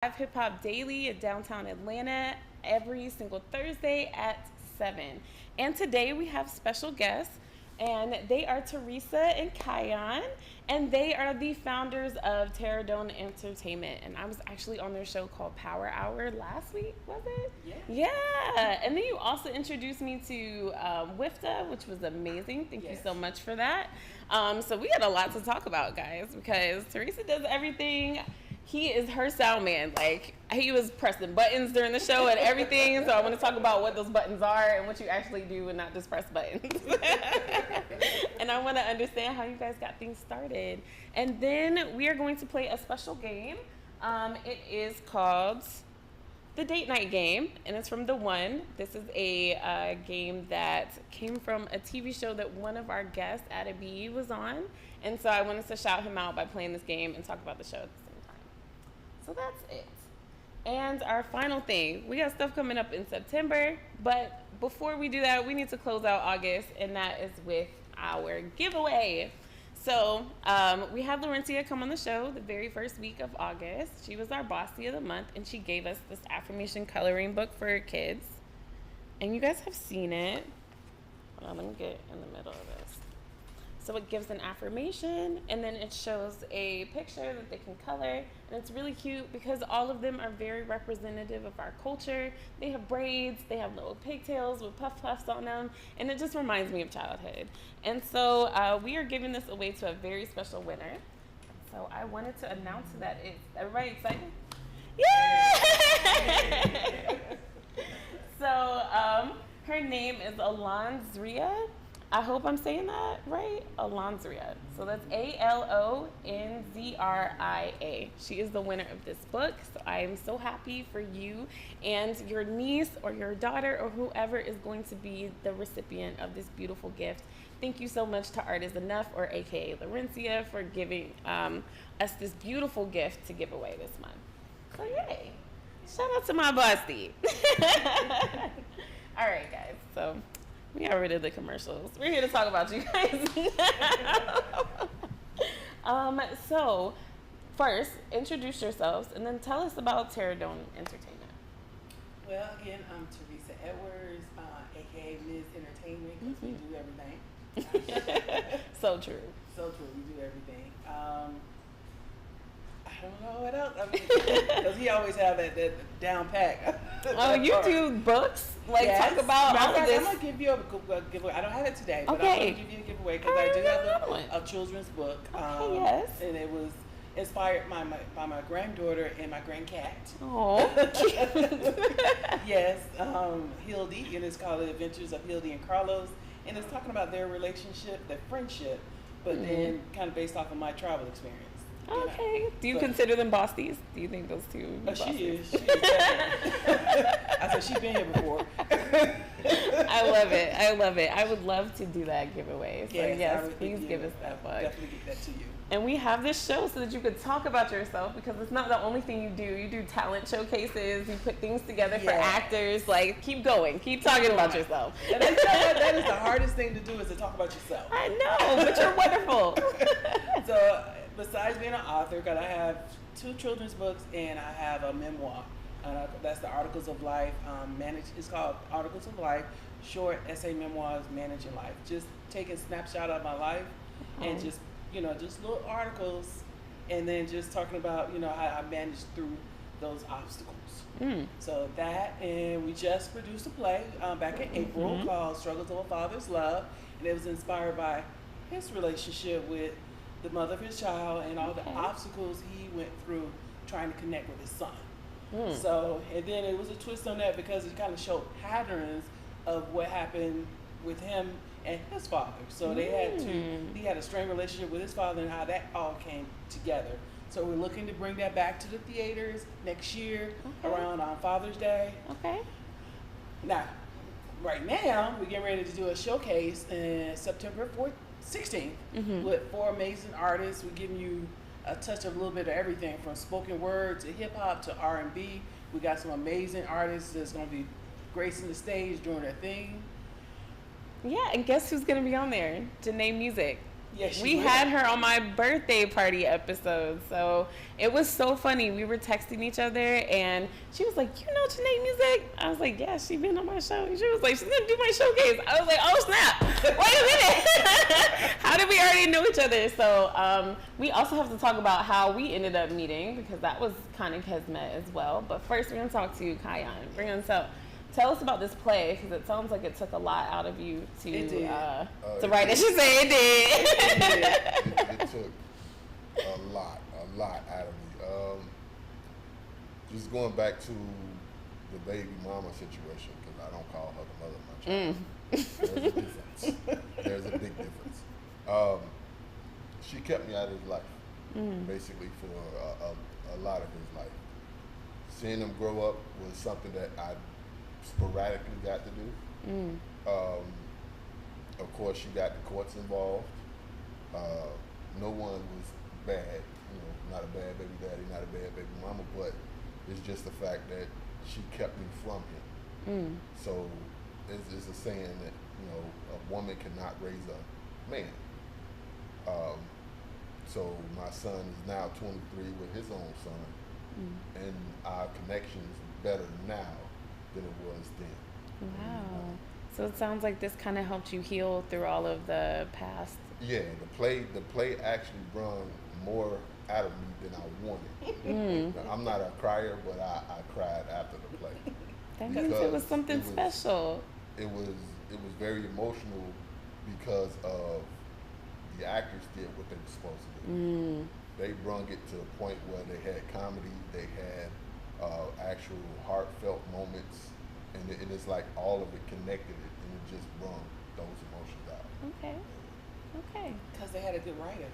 Hip Hop Daily in downtown Atlanta every single Thursday at 7. And today we have special guests, and they are Teresa and Kion, and they are the founders of Terradome Entertainment. And I was actually on their show called Power Hour last week, was it? Yeah. And then you also introduced me to WIFTA, which was amazing. Thank you so much for that. So we had a lot to talk about, guys, because Teresa does everything. He is her sound man. Like, he was pressing buttons during the show and everything. So I want to talk about what those buttons are and what you actually do and not just press buttons. And I want to understand how you guys got things started. And then we are going to play a special game. It is called the Date Night Game, and it's from The One. This is a game that came from a TV show that one of our guests, Ada B, was on. And so I wanted to shout him out by playing this game and talk about the show. So that's it. And our final thing, we got stuff coming up in September, but before we do that, we need to close out August, and that is with our giveaway. So we had Laurencia come on the show the very first week of August. She was our bossy of the month, and she gave us this affirmation coloring book for kids. And you guys have seen it. Hold on, let me get in the middle of this. So it gives an affirmation, and then it shows a picture that they can color, and it's really cute because all of them are very representative of our culture. They have braids, they have little pigtails with puffs on them, and it just reminds me of childhood. And so we are giving this away to a very special winner. So I wanted to announce that. Is everybody excited? Yeah! So her name is Alonzria. I hope I'm saying that right. Alonzria. So that's Alonzria. She is the winner of this book. So I am so happy for you and your niece or your daughter or whoever is going to be the recipient of this beautiful gift. Thank you so much to Art is Enough, or AKA Laurencia, for giving us this beautiful gift to give away this month. So yay. Shout out to my bossy. All right, guys. So we got rid of the commercials. We're here to talk about you guys. So first, introduce yourselves and then tell us about Terradome Entertainment. Well, again, I'm Teresa Edwards, aka Ms. Entertainment, because we do everything. So true. So true, we do everything. I don't know what else. I mean, because he always have that down pack. Oh, you do books? Like, yes. Talk about all of this. I'm going to give you a giveaway. I don't have it today, but okay. I'm going to give you a giveaway because I do have a children's book. Okay, yes. And it was inspired by my granddaughter and my grandcat. Oh. Yes, Hildy, and it's called The Adventures of Hildy and Carlos. And it's talking about their relationship, their friendship, but then kind of based off of my travel experience. Okay. Do you consider them bossies? Do you think those two? She is. She is. I said she's been here before. I love it. I love it. I would love to do that giveaway. So yes, please give us that book. Definitely get that to you. And we have this show so that you could talk about yourself, because it's not the only thing you do. You do talent showcases. You put things together for actors. Like, keep going. Keep talking about yourself. And that is the hardest thing to do, is to talk about yourself. I know, but you're wonderful. So besides being an author, because I have 2 children's books and I have a memoir. That's the Articles of Life. It's called Articles of Life, short essay memoirs, managing life. Just taking snapshot of my life and just little articles, and then just talking about, how I managed through those obstacles. So that, and we just produced a play back in April called Struggles of a Father's Love, and it was inspired by his relationship with the mother of his child and all the obstacles he went through trying to connect with his son. So, and then it was a twist on that because it kind of showed patterns of what happened with him and his father. So he had a strained relationship with his father and how that all came together. So we're looking to bring that back to the theaters next year around Father's Day. Okay. Now, right now, we're getting ready to do a showcase in September 16th with 4 amazing artists. We're giving you a touch of a little bit of everything from spoken word to hip hop to R&B. We got some amazing artists that's going to be gracing the stage doing their thing. Yeah, and guess who's going to be on there? Janae Music. Yes, we had her on my birthday party episode. So it was so funny. We were texting each other and she was like, you know Janae Music? I was like, yeah, she been on my show. And she was like, she's going to do my showcase. I was like, oh, snap. Wait a minute. How did we already know each other? So we also have to talk about how we ended up meeting because that was kind of kismet as well. But first, we're going to talk to you, Kion. Tell us about this play because it sounds like it took a lot out of you to write it. She said it did. It took a lot out of me. Just going back to the baby mama situation because I don't call her the mother of my child. There's a difference. There's a big difference. She kept me out of his life, basically for a lot of his life. Seeing him grow up was something that I sporadically got to do. Of course, you got the courts involved. No one was bad, not a bad baby daddy, not a bad baby mama, but it's just the fact that she kept me from him. So it's a saying that a woman cannot raise a man. So my son is now 23 with his own son, and our connection is better now than it was then. Wow. So it sounds like this kind of helped you heal through all of the past. Yeah, the play actually brought more out of me than I wanted. Now, I'm not a crier, but I cried after the play. That means it was something special. It was very emotional because of the actors did what they were supposed to do. They brung it to a point where they had comedy, they had actual heartfelt moments, and it's like all of it connected it, and it just brung those emotions out. Okay. Because they had a good writer.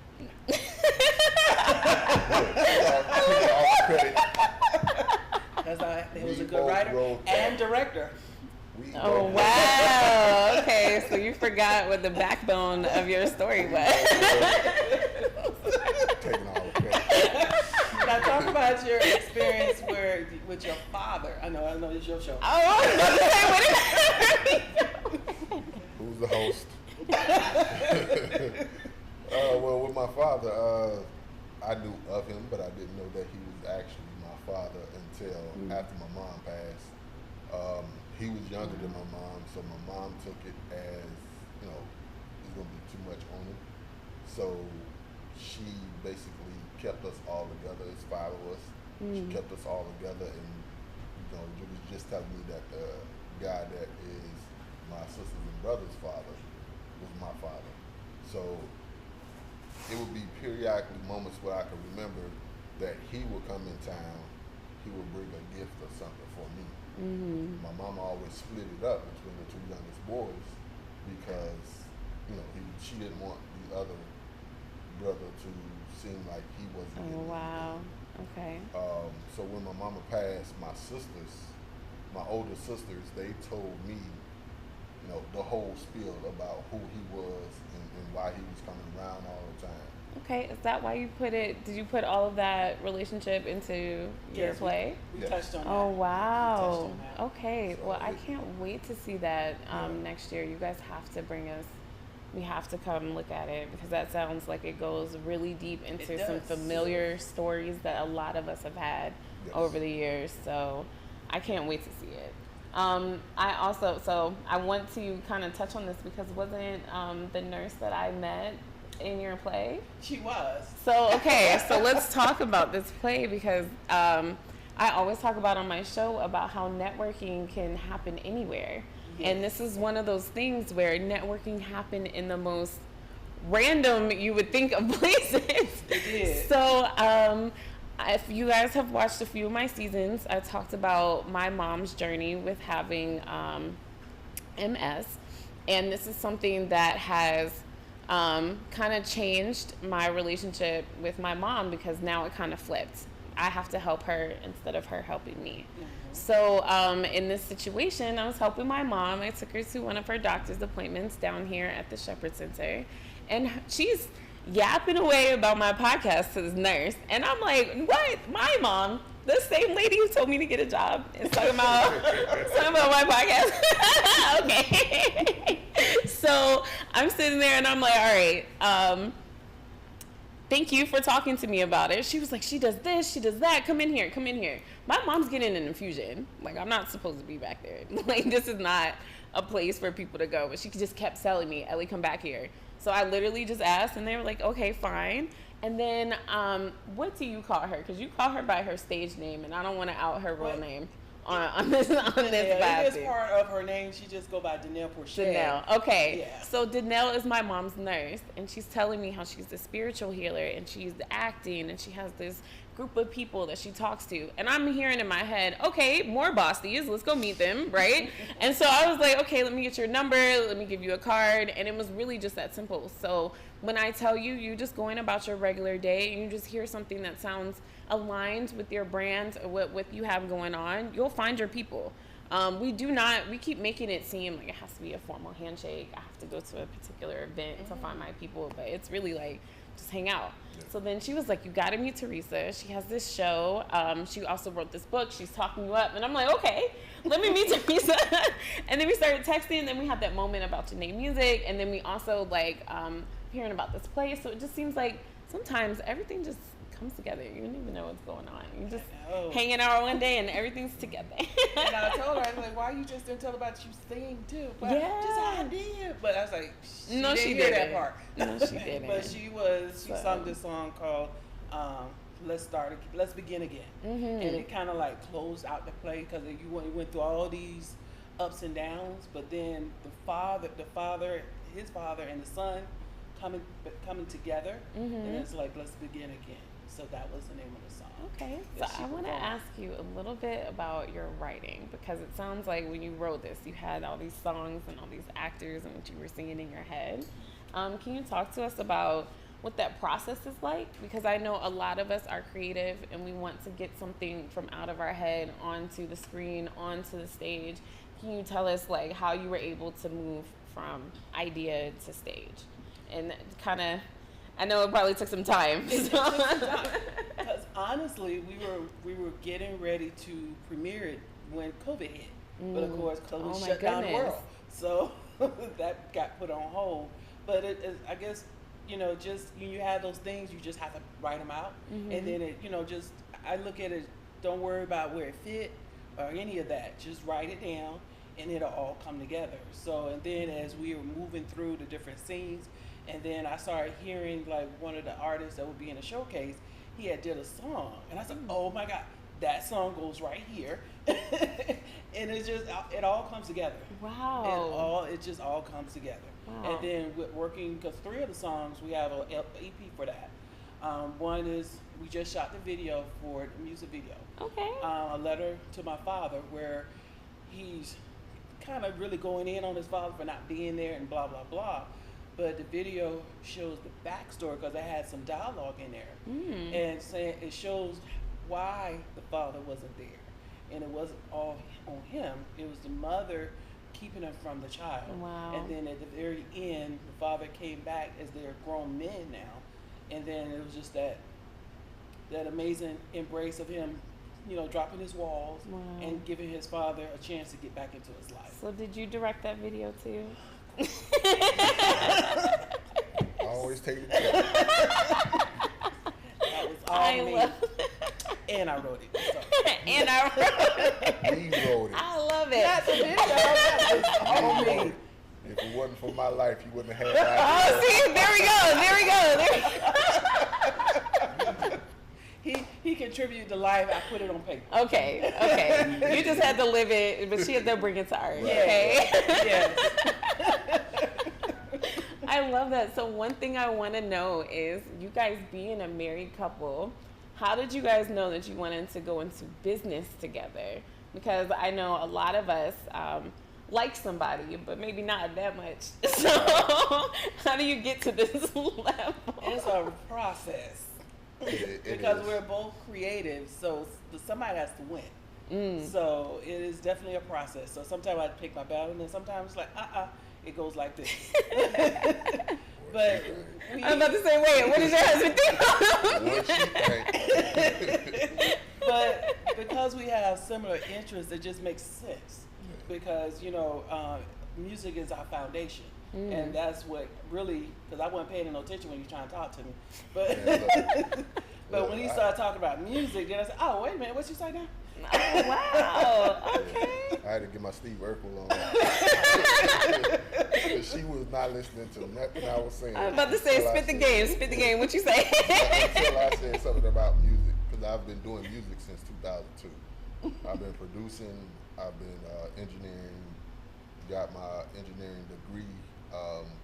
Because he was a good writer and director. Oh, wow. Okay, so you forgot what the backbone of your story was. Taking all the credit. Now talk about your experience with your father. I know it's your show. Who's the host? Well, with my father, I knew of him, but I didn't know that he was actually my father until after my mom passed. He was younger than my mom, so my mom took it as, it's going to be too much on him. So she basically kept us all together. It's 5 of us. She kept us all together, and you was just telling me that the guy that is my sisters and brother's father was my father. So it would be periodically moments where I could remember that he would come in town, he would bring a gift or something for me. My mama always split it up between the 2 youngest boys because, she didn't want the other brother to seem like he wasn't getting anything. Wow. Okay. So when my mama passed, my older sisters, they told me, the whole spiel about who he was and why he was coming around all the time. Okay, is that why did you put all of that relationship into your play? We touched on that. Oh, wow. We touched on that. Okay, So well, I can't wait to see that next year. You guys have to we have to come look at it because that sounds like it goes really deep into some familiar stories that a lot of us have had over the years. So I can't wait to see it. I want to kind of touch on this because wasn't the nurse that I met in your play? She was. So let's talk about this play because I always talk about on my show about how networking can happen anywhere. Yes. And this is one of those things where networking happened in the most random you would think of places. It did. So if you guys have watched a few of my seasons, I talked about my mom's journey with having MS. And this is something that has kind of changed my relationship with my mom because now it kind of flipped. I have to help her instead of her helping me. So in this situation, I was helping my mom. I took her to one of her doctor's appointments down here at the Shepherd Center. And she's yapping away about my podcast to this nurse. And I'm like, what? My mom? The same lady who told me to get a job is talking about my podcast. Okay. So I'm sitting there and I'm like, all right, thank you for talking to me about it. She was like, she does this, she does that. Come in here, come in here. My mom's getting an infusion. Like, I'm not supposed to be back there. Like, this is not a place for people to go. But she just kept telling me, Ellie, come back here. So I literally just asked, and they were like, okay, fine. And then, what do you call her? Because you call her by her stage name, and I don't want to out her real name on this It is part of her name. She just go by Danelle Porcher. Danelle. Okay. Yeah. So Danelle is my mom's nurse, and she's telling me how she's a spiritual healer, and she's acting, and she has this group of people that she talks to. And I'm hearing in my head, okay, more Bosties, let's go meet them, right? And so I was like, okay, let me get your number, let me give you a card. And it was really just that simple. So when I tell you, you just going about your regular day, and you just hear something that sounds aligned with your brand or what you have going on, you'll find your people. We keep making it seem like it has to be a formal handshake. I have to go to a particular event to find my people, but it's really like, just hang out. Yeah. So then she was like, you got to meet Teresa. She has this show. She also wrote this book. She's talking you up. And I'm like, okay, let me meet Teresa. And then we started texting. And then we had that moment about Janae Music. And then we also like hearing about this place. So it just seems like sometimes everything just comes together. You don't even know what's going on. You just hanging out one day and everything's together. And I told her, I was like, why you just didn't tell her about you singing too? But yeah. Just I did. But I was like, she didn't hear that part. No, she didn't. But she sung this song called Let's Begin Again. Mm-hmm. And it kind of like closed out the play because you went through all these ups and downs, but then his father and the son coming together, and it's like, let's begin again. So that was the name of the song. Okay, so I want to ask you a little bit about your writing, because it sounds like when you wrote this, you had all these songs and all these actors and what you were singing in your head. Can you talk to us about what that process is like? Because I know a lot of us are creative and we want to get something from out of our head onto the screen, onto the stage. Can you tell us like how you were able to move from idea to stage? And kind of, I know it probably took some time. Because honestly, we were getting ready to premiere it when COVID hit. But of course, COVID shut down the world. So that got put on hold. But I guess, just you have those things, you just have to write them out. Mm-hmm. And then I look at it, don't worry about where it fit or any of that. Just write it down and it'll all come together. So, and then as we were moving through the different scenes, and then I started hearing like one of the artists that would be in a showcase, he had did a song. And I said, oh my God, that song goes right here. And it all comes together. Wow. It just all comes together. Wow. And then with working, because 3 of the songs, we have an EP for that. One is, we just shot the video for the music video. Okay. A letter to my father, where he's kind of really going in on his father for not being there and blah, blah, blah. But the video shows the backstory because it had some dialogue in there. And it shows why the father wasn't there. And it wasn't all on him. It was the mother keeping him from the child. Wow. And then at the very end, the father came back as they're grown men now. And then it was just that amazing embrace of him, dropping his walls and giving his father a chance to get back into his life. So did you direct that video too? I always take the credit. That was all me. And I wrote it. So. And I wrote it. We wrote it. I love it. That's a video. That was all me. If it wasn't for my life, you wouldn't have had that. Oh, see, there we go. He contributed to life. I put it on paper. Okay. You just had to live it, but she had to bring it to art. Yeah. Okay. Yes. I love that. So one thing I want to know is, you guys being a married couple, how did you guys know that you wanted to go into business together? Because I know a lot of us like somebody, but maybe not that much. So how do you get to this level? It's a process. Because we're both creative, so somebody has to win. So it is definitely a process. So sometimes I pick my battle, and then sometimes it's like, it goes like this. But I'm about to say, wait, what did your husband think? But because we have similar interests, it just makes sense. Because music is our foundation. And that's what really, because I wasn't paying no attention when you were trying to talk to me. But but when he started talking about music, then I said, oh, wait a minute, what you say now? Oh, wow. Okay. I had to get my Steve Urkel on. She was not listening to nothing I was saying. I was about to say, spit the game. What you say? Until I said something about music, because I've been doing music since 2002. I've been producing, I've been engineering, got my engineering degree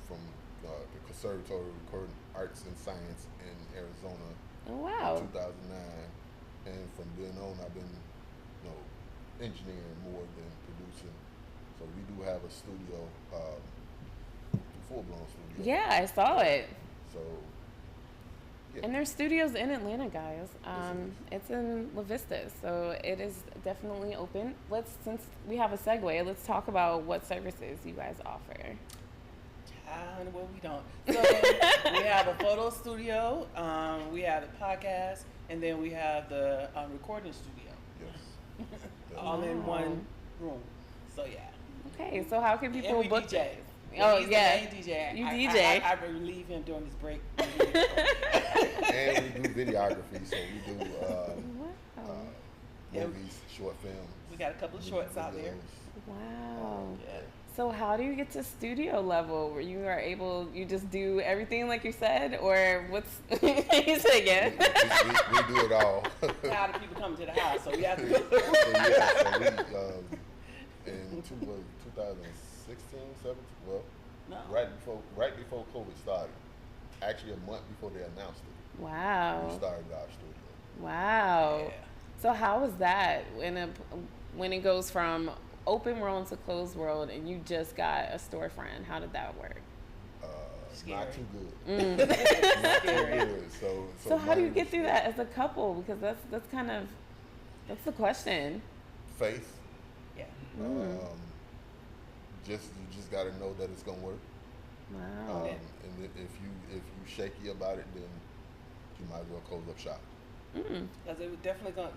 from the Conservatory of Recording Arts and Science in Arizona Oh, wow. in 2009. And from then on, I've been engineering more than producing. So we do have a studio, full-blown studio. Yeah, I saw it. So, yeah. And there's studios in Atlanta, guys. It's in La Vista, so it is definitely open. Since we have a segue, let's talk about what services you guys offer. Well, we don't. So we have a photo studio, we have the podcast, and then we have the recording studio. Yes. All in one room. So yeah. Okay, so how can people And we book DJ. this? Oh He's yeah. the He's the main DJ. You DJ. I relieve him during his break. And we do videography, so we do Wow. movies, short films. We got a couple of shorts out there. Wow. Yeah. So how do you get to studio level where you are able, you just do everything like you said, or what's, you say again? We do it all. Tired of people coming to the house, so we have to go. So we, in 2016, 17, well, No. right before COVID started, actually a month before they announced it, we Wow. started our studio. Wow. Yeah. So how was that when it goes from open world to closed world and you just got a storefront? How did that work? Scary. Not too good. Mm. Not too Scary. good. So how do you money get was through good. that as a couple? Because that's the question. Faith. Yeah. Mm. You just got to know that it's gonna work. Wow. And if you shaky about it, then you might as well close up shop. Mm. Because it was definitely going to,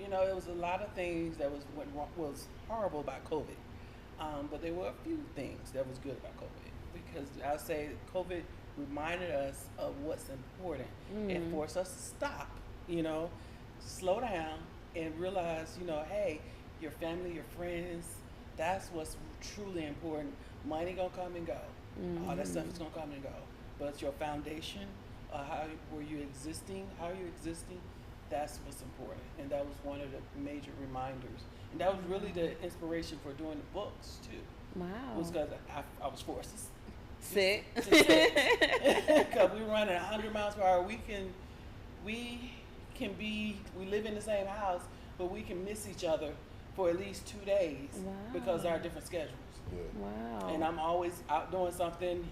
it was a lot of things that was horrible about COVID. But there were a few things that was good about COVID. Because I'll say COVID reminded us of what's important. It forced us to stop, slow down and realize, hey, your family, your friends, that's what's truly important. Money gonna come and go. All that stuff is gonna come and go. But it's your foundation, how are you existing, that's what's important. And that was one of the major reminders. And that was really the inspiration for doing the books too. Wow. Was because I was forced to Sit. because we run at 100 miles per hour. We live in the same house, but we can miss each other for at least 2 days because of our different schedules. Yeah. Wow. And I'm always out doing something.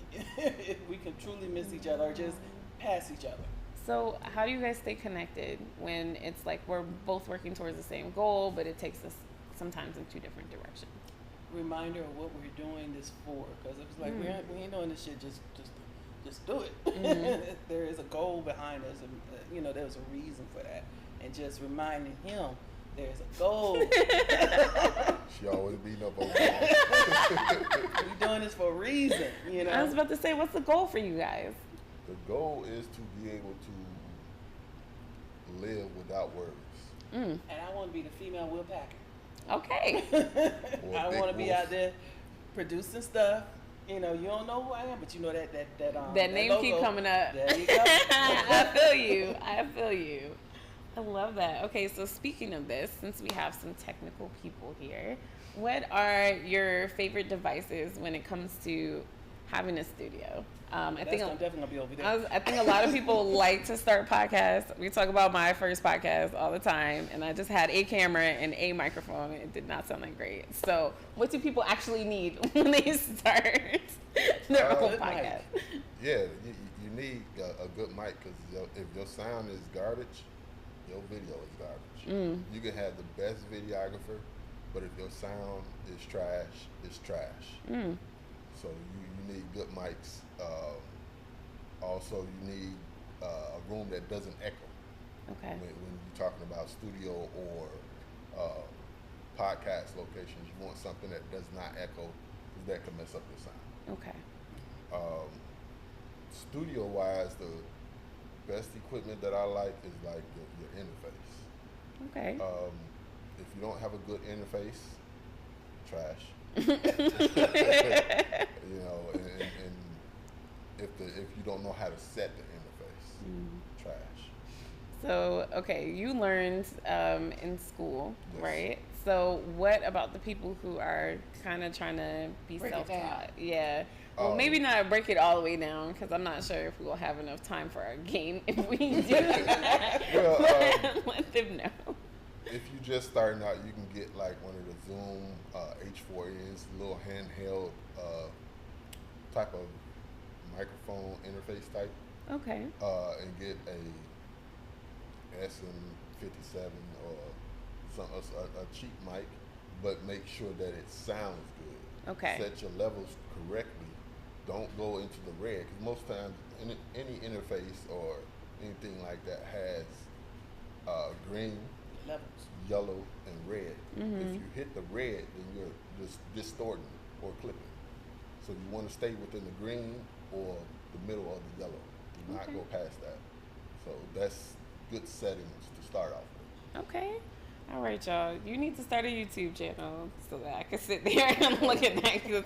We can truly miss each other or just pass each other. So how do you guys stay connected when it's like we're both working towards the same goal, but it takes us sometimes in two different directions? Reminder of what we're doing this for, because it was like we ain't doing this shit just do it. There is a goal behind us, and there's a reason for that, and just reminding him there's a goal. She always beating up on me. We're doing this for a reason, I was about to say, what's the goal for you guys? The goal is to be able to live without words. And I want to be the female Will Packer. Okay. I want to be out there producing stuff. You don't know who I am, but you know that name logo. keep coming up. There you go. I feel you. I love that. Okay, so speaking of this, since we have some technical people here, what are your favorite devices when it comes to having a studio? I think definitely gonna be over there. I think a lot of people like to start podcasts. We talk about my first podcast all the time, and I just had a camera and a microphone, and it did not sound like great. So, what do people actually need when they start their own podcast? Yeah, you need a good mic, because if your sound is garbage, your video is garbage. You can have the best videographer, but if your sound is trash, it's trash. So you need good mics. Also, you need a room that doesn't echo. Okay. When you're talking about studio or podcast locations, you want something that does not echo, because that can mess up your sound. Okay. Studio wise, the best equipment that I like is like your interface. Okay. If you don't have a good interface, trash. You know, and if you don't know how to set the interface, trash. So, okay, you learned in school, Yes. right? So, what about the people who are kind of trying to be Break it self-taught? Yeah. Well, maybe not break it all the way down because I'm not sure if we will have enough time for our game if we do that. Well, Let them know. if you just starting out, you can get like one of the Zoom H4Ns, little handheld type of microphone interface type, Okay. and get a SM57 or a cheap mic, but make sure that it sounds good. Okay. Set your levels correctly. Don't go into the red, because most times any interface or anything like that has green, Levels. yellow, and red. Mm-hmm. If you hit the red, then you're just distorting or clipping. So you want to stay within the green or the middle of the yellow. Do not Okay. go past that. So that's good settings to start off with. Okay. All right, y'all. You need to start a YouTube channel so that I can sit there and look at that because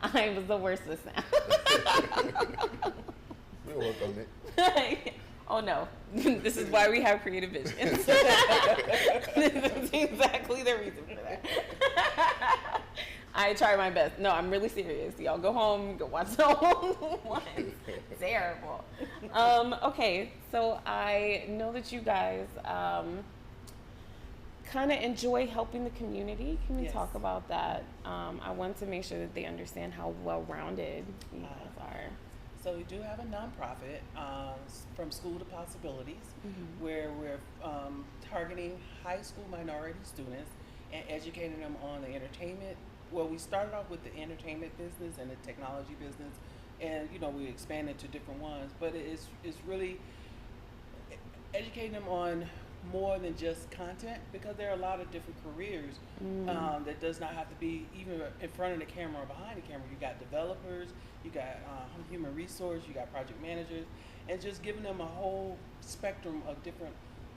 I was the worst at sound. We'll work on it. Oh no, this is why we have creative visions. This is exactly the reason for that. I try my best. No, I'm really serious. Y'all go home, go watch the whole one. Terrible. Okay, so I know that you guys kind of enjoy helping the community. Can we Yes. talk about that? I want to make sure that they understand how well-rounded you guys are. So we do have a nonprofit, From School to Possibilities, where we're targeting high school minority students and educating them on the entertainment. Well, we started off with the entertainment business and the technology business, and we expanded to different ones. But it's really educating them on more than just content, because there are a lot of different careers that does not have to be even in front of the camera or behind the camera. You got developers, you got human resource, you got project managers, and just giving them a whole spectrum of different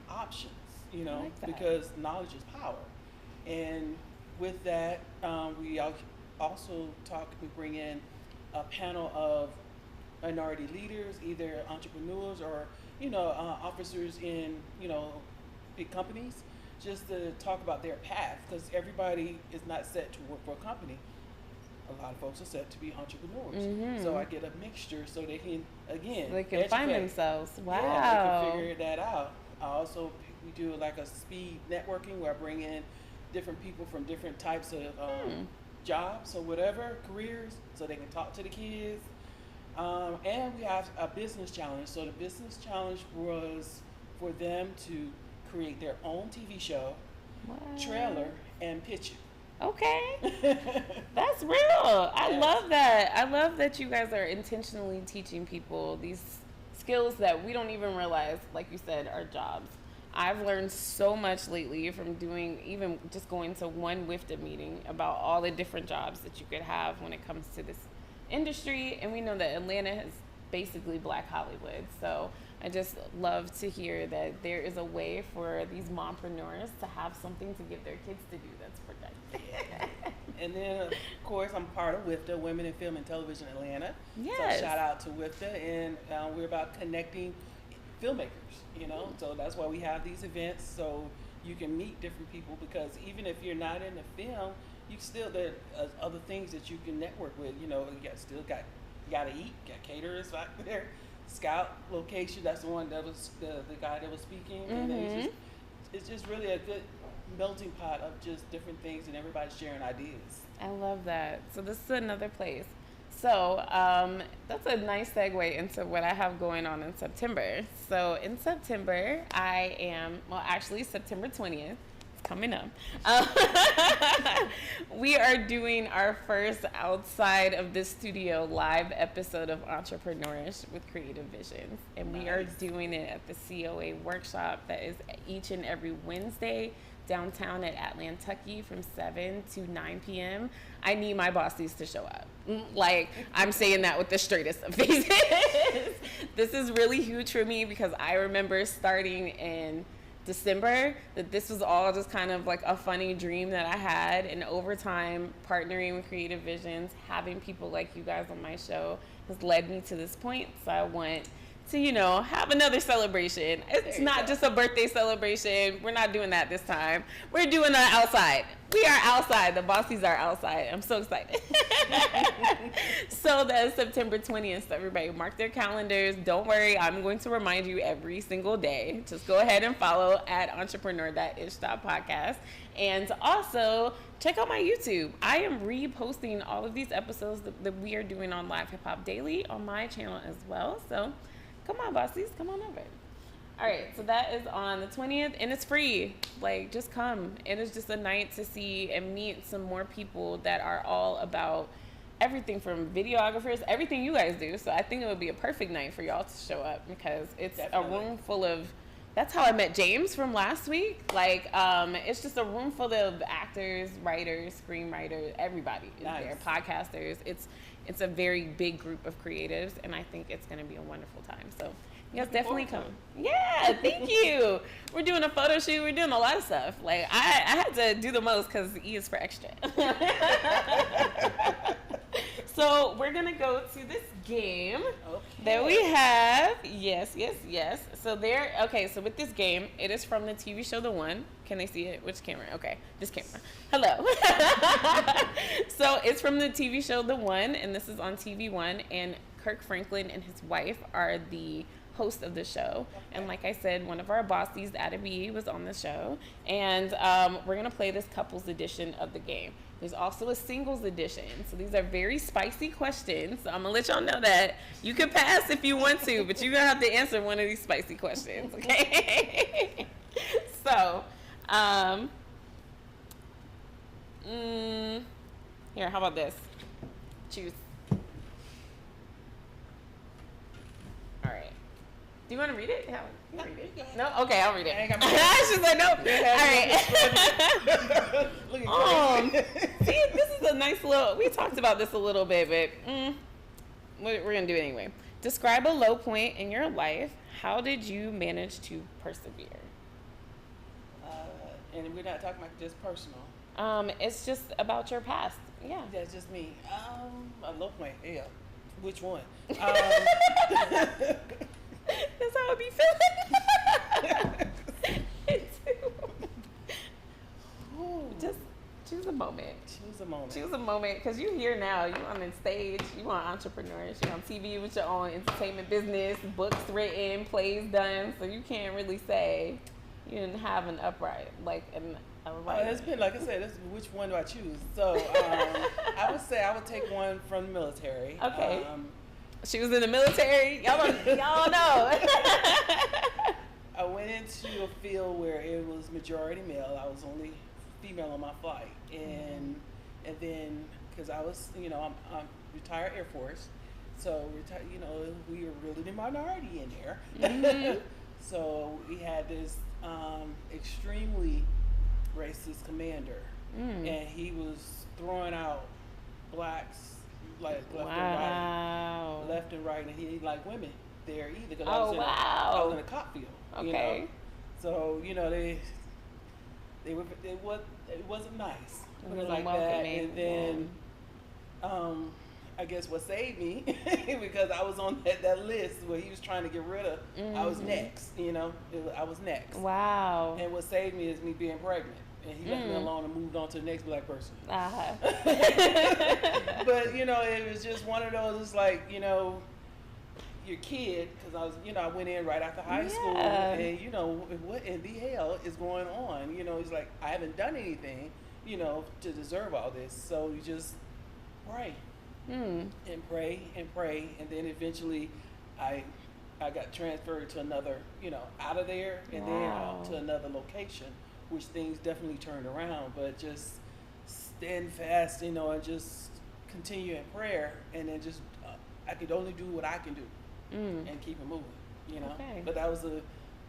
options, I like that. because knowledge is power. And with that, we also we bring in a panel of minority leaders, either entrepreneurs or officers in big companies, just to talk about their path, because everybody is not set to work for a company. A lot of folks are set to be entrepreneurs. So I get a mixture so they can They can find educate. themselves. Wow. Yeah, they can figure that out. I also we do like a speed networking where I bring in different people from different types of jobs or whatever careers, so they can talk to the kids. And we have a business challenge. So the business challenge was for them to create their own TV show, What? trailer, and pitch it. Okay. That's real. I Yes. love that. I love that you guys are intentionally teaching people these skills that we don't even realize, like you said, are jobs. I've learned so much lately from even just going to one WIFTA meeting about all the different jobs that you could have when it comes to this industry. And we know that Atlanta is basically Black Hollywood. So I just love to hear that there is a way for these mompreneurs to have something to give their kids to do that's productive. And then, of course, I'm part of WIFTA, Women in Film and Television Atlanta. Yes. So shout out to WIFTA, and we're about connecting filmmakers, So that's why we have these events, so you can meet different people, because even if you're not in the film, there are other things that you can network with. You got to eat, got caterers out there. Scout location, that's the one that was the guy that was speaking. And then it's just really a good melting pot of just different things, and everybody's sharing ideas. I love that. So this is another place. So that's a nice segue into what I have going on in September. So in September, actually September 20th, it's coming up. We are doing our first outside of the studio live episode of Entrepreneurs with Creative Visions. And we are Nice. doing it at the COA workshop that is each and every Wednesday, downtown at Atlantucky from 7 to 9 p.m. I need my bosses to show up. Like, I'm saying that with the straightest of faces. This is really huge for me because I remember starting in December that this was all just kind of like a funny dream that I had, and over time partnering with Creative Visions, having people like you guys on my show has led me to this point. So I want to, you know, have another celebration. It's not just a birthday celebration. We're not doing that this time. We're doing it outside. We are outside. The bossies are outside. I'm so excited. So that's September 20th. So everybody mark their calendars. Don't worry. I'm going to remind you every single day. Just go ahead and follow at entrepreneur.ish.podcast. And also check out my YouTube. I am reposting all of these episodes that we are doing on Live Hip Hop Daily on my channel as well. So come on, bossies, come on over. All right, so that is on the 20th, and it's free. Like, just come. It is just a night to see and meet some more people that are all about everything from videographers, everything you guys do. So I think it would be a perfect night for y'all to show up because it's Definitely. a room full of, that's how I met James from last week. Like, it's just a room full of actors, writers, screenwriters, everybody is Nice. there, podcasters. It's a very big group of creatives, and I think it's going to be a wonderful time. So you guys definitely come. Yeah, thank you. We're doing a photo shoot. We're doing a lot of stuff. Like, I had to do the most because E is for extra. So we're going to go to this game that we have. Yes. So so with this game, it is from the TV show The One. Can they see it? Which camera? Okay, this camera. Hello. So it's from the TV show The One, and this is on TV One, and Kirk Franklin and his wife are the host of the show. And like I said, one of our bossies, Ada B, was on the show, and we're going to play this couples edition of the game. There's also a singles edition. So these are very spicy questions. So I'm going to let y'all know that you can pass if you want to, but you're going to have to answer one of these spicy questions, okay? So, here, how about this? Choose. All right. Do you want to read it? You read it? No? Okay, I'll read it. She's like, nope. All right. See, this is a nice little, we talked about this a little bit, but we're going to do it anyway. Describe a low point in your life. How did you manage to persevere? And we're not talking about just personal. It's just about your past. Yeah. That's just me. A low point. Yeah. Which one? That's how I be feeling. Me too. Just choose a moment. Choose a moment, because you here now. You on the stage. You on entrepreneurs. You on TV with your own entertainment business, books written, plays done. So you can't really say you didn't have an upright, like It's been, like I said, which one do I choose? So I would say I would take one from the military. Okay. She was in the military. Y'all know. I went into a field where it was majority male. I was only female on my flight, and then because I was, I'm retired Air Force, so we were really the minority in there. Mm-hmm. So we had this extremely racist commander, and he was throwing out blacks like left and right, and he didn't like women there either. Because I was in a cop field. Okay. So it wasn't nice. Put it like that. And then I guess what saved me because I was on that list where he was trying to get rid of. I was next. I was next. Wow. And what saved me is me being pregnant. And he left me alone and moved on to the next black person. Uh-huh. But, it was just one of those, it's like, your kid, because I was, I went in right after high school, and, what in the hell is going on? He's like, I haven't done anything, to deserve all this. So you just pray and pray and pray. And then eventually I got transferred to another, out of there and then out to another location, which things definitely turned around, but just stand fast, and just continue in prayer, and then just I could only do what I can do and keep it moving, Okay. But that was a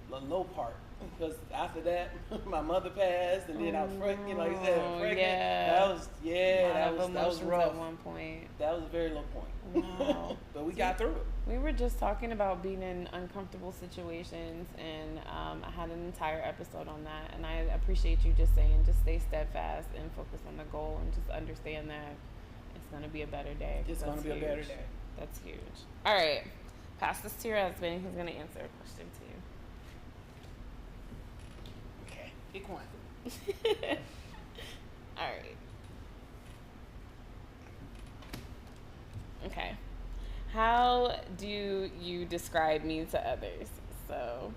low part because after that, my mother passed, and then I was pregnant. You know, he said Oh, pregnant. yeah. That was that was emotions rough. at one point. That was a very low point. Wow. But we got through it. We were just talking about being in uncomfortable situations, and I had an entire episode on that. And I appreciate you just saying, just stay steadfast and focus on the goal, and just understand that it's going to be a better day. It's going to be a better day. That's huge. All right. Pass this to your husband. He's going to answer a question to you. Okay. Pick one. All right. Okay. How do you describe me to others? So,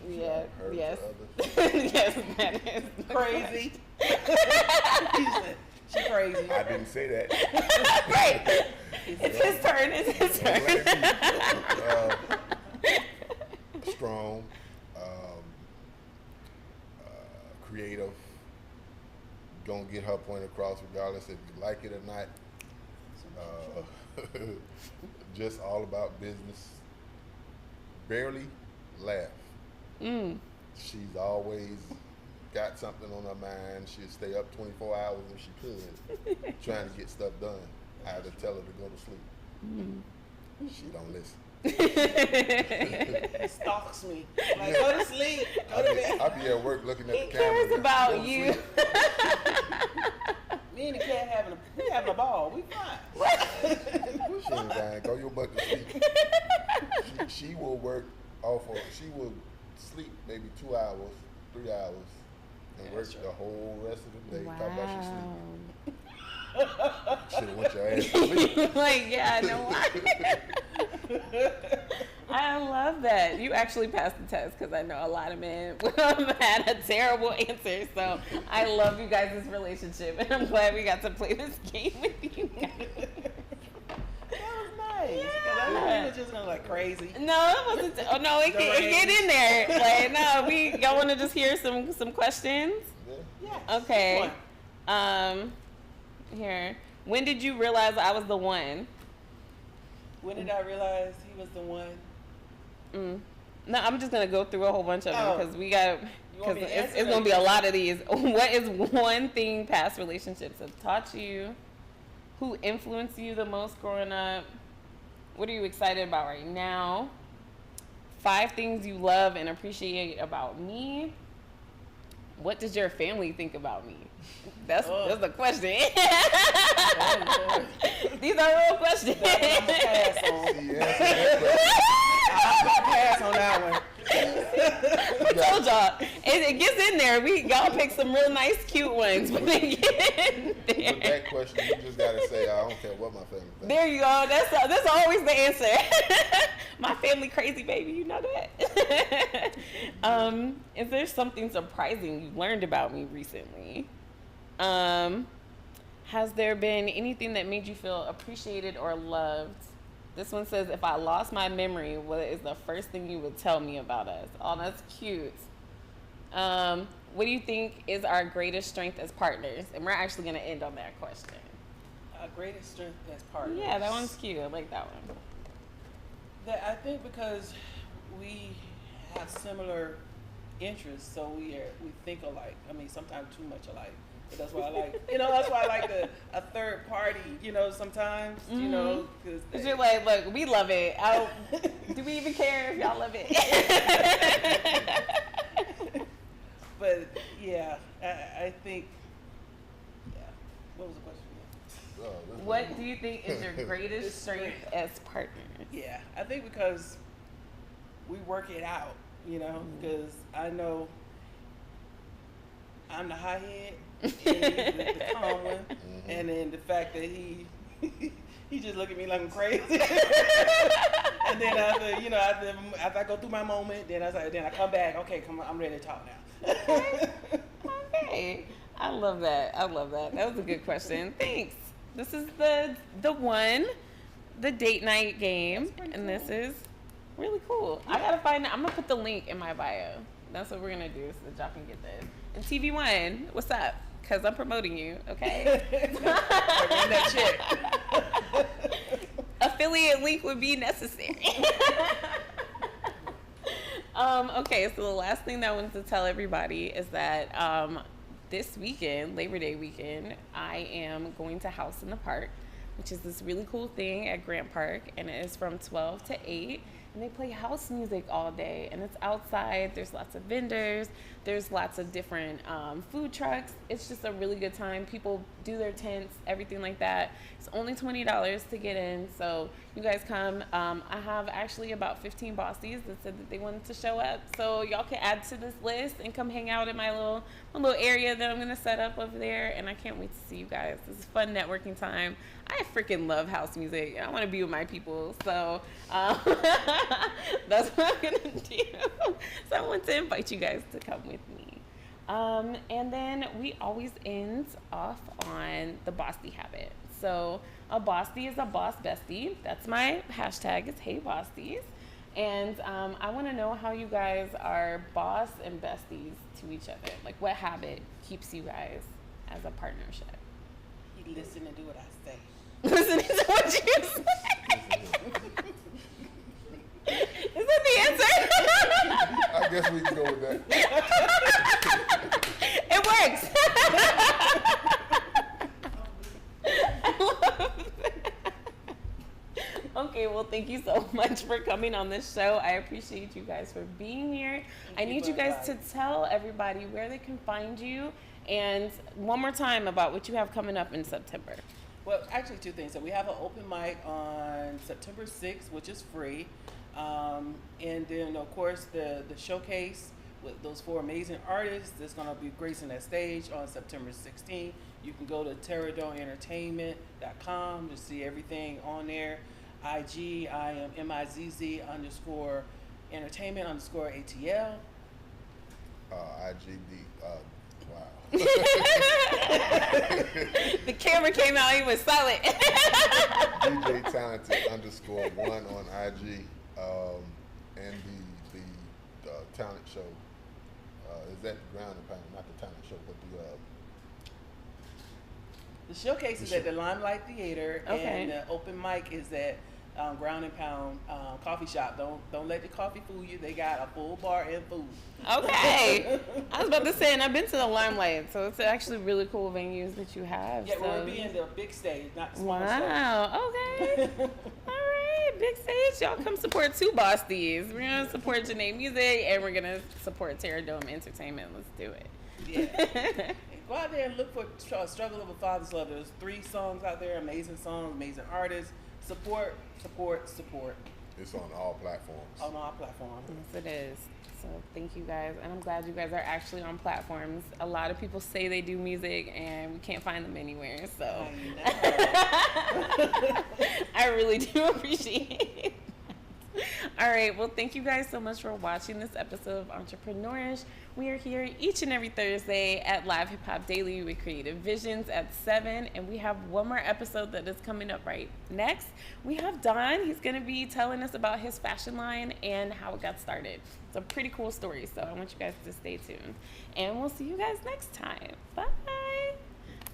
yeah, yes. Yes, that is Crazy. She crazy. I didn't say that. Right. It's his turn. It's his turn. Strong, creative, gonna get her point across regardless if you like it or not. Just all about business. Barely laugh. She's always got something on her mind. She'd stay up 24 hours if she could, trying to get stuff done. I had to tell her to go to sleep. She don't listen. He stalks me. Like, go to sleep. Go to bed. I be at work looking at He the camera. cares about Go to you. sleep. Me and the cat having a ball. We fine. She ain't dying. Go your butt to sleep. She will work she will sleep maybe 2 hours, 3 hours, and Yeah, work that's the right. whole rest of the day. Talk about she Wow. sleep. Should have went your ass to sleep. Like, yeah, I know why. I love that. You actually passed the test because I know a lot of men had a terrible answer. So I love you guys' relationship, and I'm glad we got to play this game with you guys. That was nice. Because I know he was just gonna like crazy. No, it wasn't. Oh no, it get in there. Like, no, y'all want to just hear some questions? Yeah. Okay. Here. When did you realize I was the one? When did I realize he was the one? No, I'm just gonna go through a whole bunch of them because want me to answer it's gonna be a lot of these. What is one thing past relationships have taught you? Who influenced you the most growing up? What are you excited about right now? 5 things you love and appreciate about me. What does your family think about me? That's the question. These are real questions. I'm gonna pass on. I'm gonna pass on that one. I told y'all, it gets in there. Y'all pick some real nice, cute ones, but they get in there. With that question, you just gotta say, I don't care what my family thinks. There you go. That's always the answer. My family crazy, baby. You know that. Is there something surprising you learned about me recently? Has there been anything that made you feel appreciated or loved? This one says, if I lost my memory, what is the first thing you would tell me about us? Oh, that's cute. What do you think is our greatest strength as partners? And we're actually going to end on that question. Our greatest strength as partners. Yeah, that one's cute. I like that one. I think because we have similar interests, so we think alike. I mean, sometimes too much alike. But that's why I like, that's why I like a third party, sometimes, because you're like, look, we love it. Do we even care if y'all love it? But yeah, I think, what was the question? What do you think is your greatest strength as partners? Yeah, I think because we work it out, because I know I'm the high head, and he's the calm one, and then the fact that he just look at me like I'm crazy, and then after I go through my moment, then I come back. Okay, come on, I'm ready to talk now. Okay, I love that. That was a good question. Thanks. This is the one, the date night game, and this is really cool. I gotta find it. I'm gonna put the link in my bio. That's what we're gonna do so that y'all can get this. And TV1, what's up? Because I'm promoting you, okay? Run that check. Affiliate link would be necessary. Okay, so the last thing that I wanted to tell everybody is that this weekend, Labor Day weekend, I am going to House in the Park, which is this really cool thing at Grant Park, and it is from 12 to 8. And they play house music all day, and it's outside. There's lots of vendors. There's lots of different food trucks. It's just a really good time. People do their tents, everything like that. It's only $20 to get in, so you guys come. I have actually about 15 bossies that said that they wanted to show up, so y'all can add to this list and come hang out in my little area that I'm gonna set up over there. And I can't wait to see you guys. This is a fun networking time. I freaking love house music. I want to be with my people, so that's what I'm gonna do. So I want to invite you guys to come with me. And then we always end off on the bossy habit. So a bossy is a boss bestie. That's my hashtag. It's Hey Bossies. And I want to know how you guys are boss and besties to each other. Like, what habit keeps you guys as a partnership? You listen and do what I say. Listening to what you say. Is that the answer? I guess we can go with that. It works. I love that. Okay, well, thank you so much for coming on this show. I appreciate you guys for being here. I need you guys to tell everybody where they can find you, and one more time about what you have coming up in September. Well, actually, two things. So we have an open mic on September 6th, which is free. And then, of course, the showcase with those 4 amazing artists that's going to be gracing that stage on September 16th. You can go to terradomeentertainment.com to see everything on there. IG, I am MIZZ_entertainment_ATL. IGD. Wow. The camera came out, he was silent. DJ Talented_1 on IG, and the talent show is at the Ground and Pound, not the talent show, but The showcase is at the Limelight Theater, Okay. and the open mic is at Ground and Pound coffee shop. Don't let the coffee fool you. They got a full bar and food. Okay. I was about to say, and I've been to the Limelight, so it's actually really cool venues that you have. Yeah, so. we'll be in the big stage, not the small stage. Wow. Okay. All right. Big stage. Y'all come support 2 Bossies. We're going to support Janae Music, and we're going to support Terra Dome Entertainment. Let's do it. Yeah. Go out there and look for Struggle of a Father's Love. There's 3 songs out there, amazing songs, amazing artists. Support. it's on all platforms. On our platform. Yes, it is. So thank you guys, and I'm glad you guys are actually on platforms. A lot of people say they do music, and we can't find them anywhere. So I really do appreciate it. All right, well, thank you guys so much for watching this episode of Entrepreneurish. We are here each and every Thursday at Live Hip Hop Daily with Creative Visions at 7, and we have one more episode that is coming up right next. We have Don. He's going to be telling us about his fashion line and how it got started. It's a pretty cool story, so I want you guys to stay tuned. And we'll see you guys next time. Bye.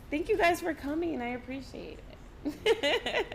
Thank you guys for coming. I appreciate it.